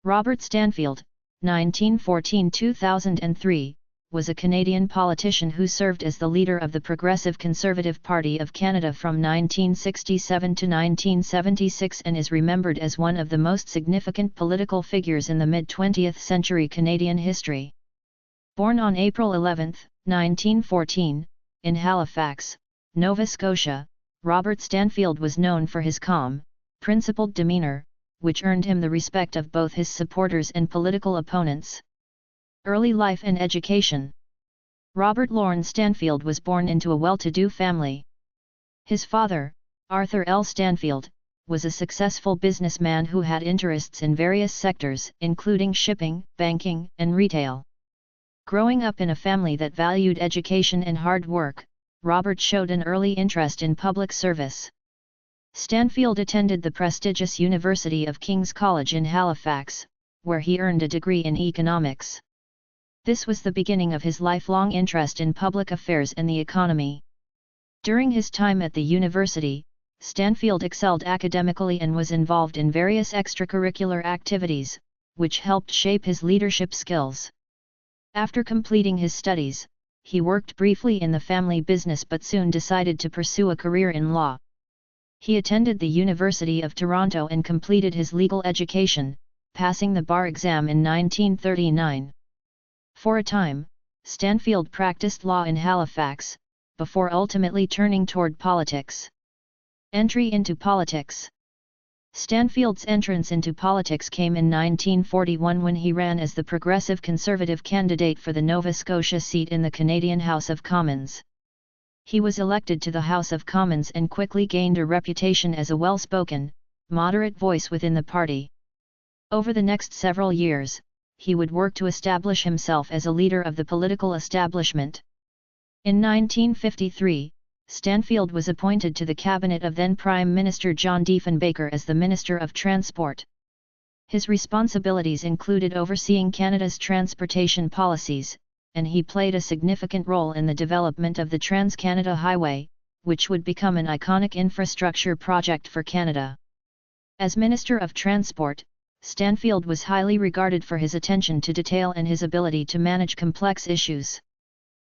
Robert Stanfield, 1914–2003, was a Canadian politician who served as the leader of the Progressive Conservative Party of Canada from 1967 to 1976 and is remembered as one of the most significant political figures in the mid-20th century Canadian history. Born on April 11, 1914, in Halifax, Nova Scotia, Robert Stanfield was known for his calm, principled demeanour, which earned him the respect of both his supporters and political opponents. Early life and education. Robert Lorne Stanfield was born into a well-to-do family. His father, Arthur L. Stanfield, was a successful businessman who had interests in various sectors, including shipping, banking, and retail. Growing up in a family that valued education and hard work, Robert showed an early interest in public service. Stanfield attended the prestigious University of King's College in Halifax, where he earned a degree in economics. This was the beginning of his lifelong interest in public affairs and the economy. During his time at the university, Stanfield excelled academically and was involved in various extracurricular activities, which helped shape his leadership skills. After completing his studies, he worked briefly in the family business but soon decided to pursue a career in law. He attended the University of Toronto and completed his legal education, passing the bar exam in 1939. For a time, Stanfield practiced law in Halifax, before ultimately turning toward politics. Entry into politics. Stanfield's entrance into politics came in 1941 when he ran as the Progressive Conservative candidate for the Nova Scotia seat in the Canadian House of Commons. He was elected to the House of Commons and quickly gained a reputation as a well-spoken, moderate voice within the party. Over the next several years, he would work to establish himself as a leader of the political establishment. In 1953, Stanfield was appointed to the cabinet of then Prime Minister John Diefenbaker as the Minister of Transport. His responsibilities included overseeing Canada's transportation policies, and he played a significant role in the development of the Trans-Canada Highway, which would become an iconic infrastructure project for Canada. As Minister of Transport, Stanfield was highly regarded for his attention to detail and his ability to manage complex issues.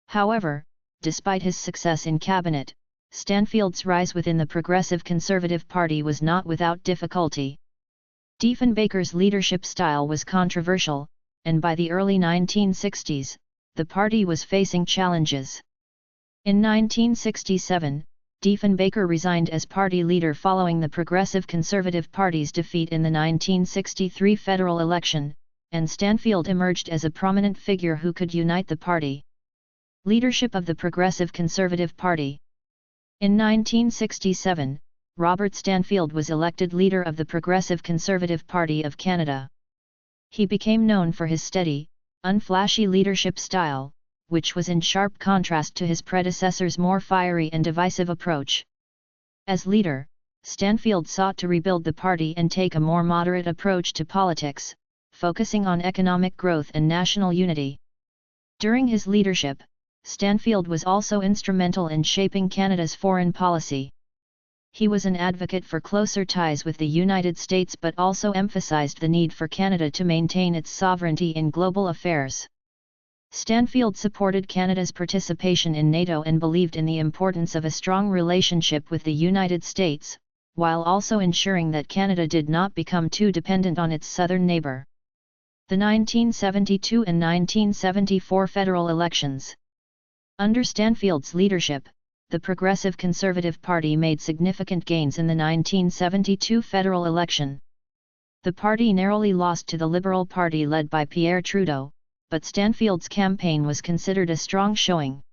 However, despite his success in cabinet, Stanfield's rise within the Progressive Conservative Party was not without difficulty. Diefenbaker's leadership style was controversial, and by the early 1960s, the party was facing challenges. In 1967, Diefenbaker resigned as party leader following the Progressive Conservative Party's defeat in the 1963 federal election, and Stanfield emerged as a prominent figure who could unite the party. Leadership of the Progressive Conservative Party. In 1967, Robert Stanfield was elected leader of the Progressive Conservative Party of Canada. He became known for his steady, unflashy leadership style, which was in sharp contrast to his predecessor's more fiery and divisive approach. As leader, Stanfield sought to rebuild the party and take a more moderate approach to politics, focusing on economic growth and national unity. During his leadership, Stanfield was also instrumental in shaping Canada's foreign policy. He was an advocate for closer ties with the United States but also emphasized the need for Canada to maintain its sovereignty in global affairs. Stanfield supported Canada's participation in NATO and believed in the importance of a strong relationship with the United States, while also ensuring that Canada did not become too dependent on its southern neighbor. The 1972 and 1974 federal elections. Under Stanfield's leadership, the Progressive Conservative Party made significant gains in the 1972 federal election. The party narrowly lost to the Liberal Party led by Pierre Trudeau, but Stanfield's campaign was considered a strong showing.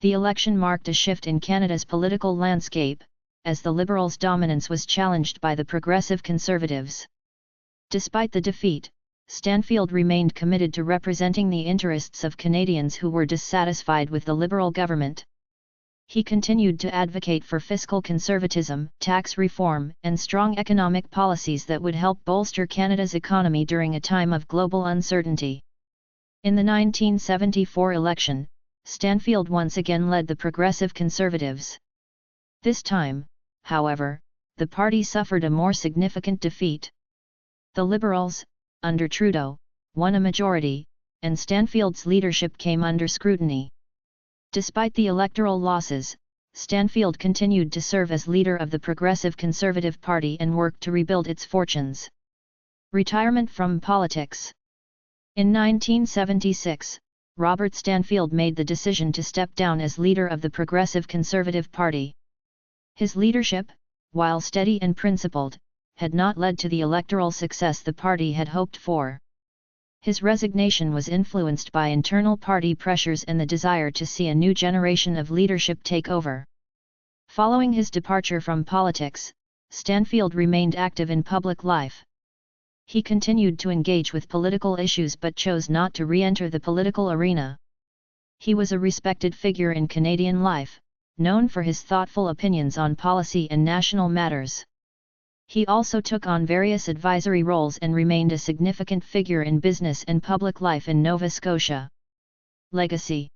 The election marked a shift in Canada's political landscape, as the Liberals' dominance was challenged by the Progressive Conservatives. Despite the defeat, Stanfield remained committed to representing the interests of Canadians who were dissatisfied with the Liberal government. He continued to advocate for fiscal conservatism, tax reform, and strong economic policies that would help bolster Canada's economy during a time of global uncertainty. In the 1974 election, Stanfield once again led the Progressive Conservatives. This time, however, the party suffered a more significant defeat. The Liberals, under Trudeau, won a majority, and Stanfield's leadership came under scrutiny. Despite the electoral losses, Stanfield continued to serve as leader of the Progressive Conservative Party and worked to rebuild its fortunes. Retirement from politics. In 1976, Robert Stanfield made the decision to step down as leader of the Progressive Conservative Party. His leadership, while steady and principled, had not led to the electoral success the party had hoped for. His resignation was influenced by internal party pressures and the desire to see a new generation of leadership take over. Following his departure from politics, Stanfield remained active in public life. He continued to engage with political issues but chose not to re-enter the political arena. He was a respected figure in Canadian life, known for his thoughtful opinions on policy and national matters. He also took on various advisory roles and remained a significant figure in business and public life in Nova Scotia. Legacy.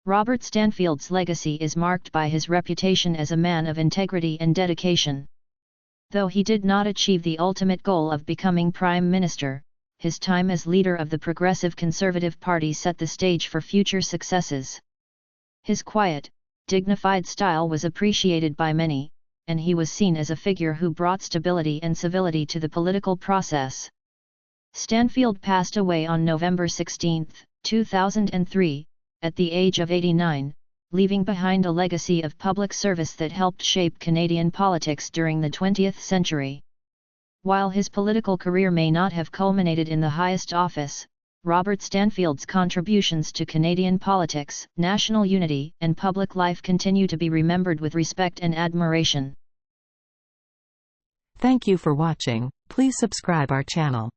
Robert Stanfield's legacy is marked by his reputation as a man of integrity and dedication. Though he did not achieve the ultimate goal of becoming Prime Minister, his time as leader of the Progressive Conservative Party set the stage for future successes. His quiet, dignified style was appreciated by many, and he was seen as a figure who brought stability and civility to the political process. Stanfield passed away on November 16, 2003, at the age of 89, leaving behind a legacy of public service that helped shape Canadian politics during the 20th century. While his political career may not have culminated in the highest office, Robert Stanfield's contributions to Canadian politics, national unity, and public life continue to be remembered with respect and admiration. Thank you for watching. Please subscribe our channel.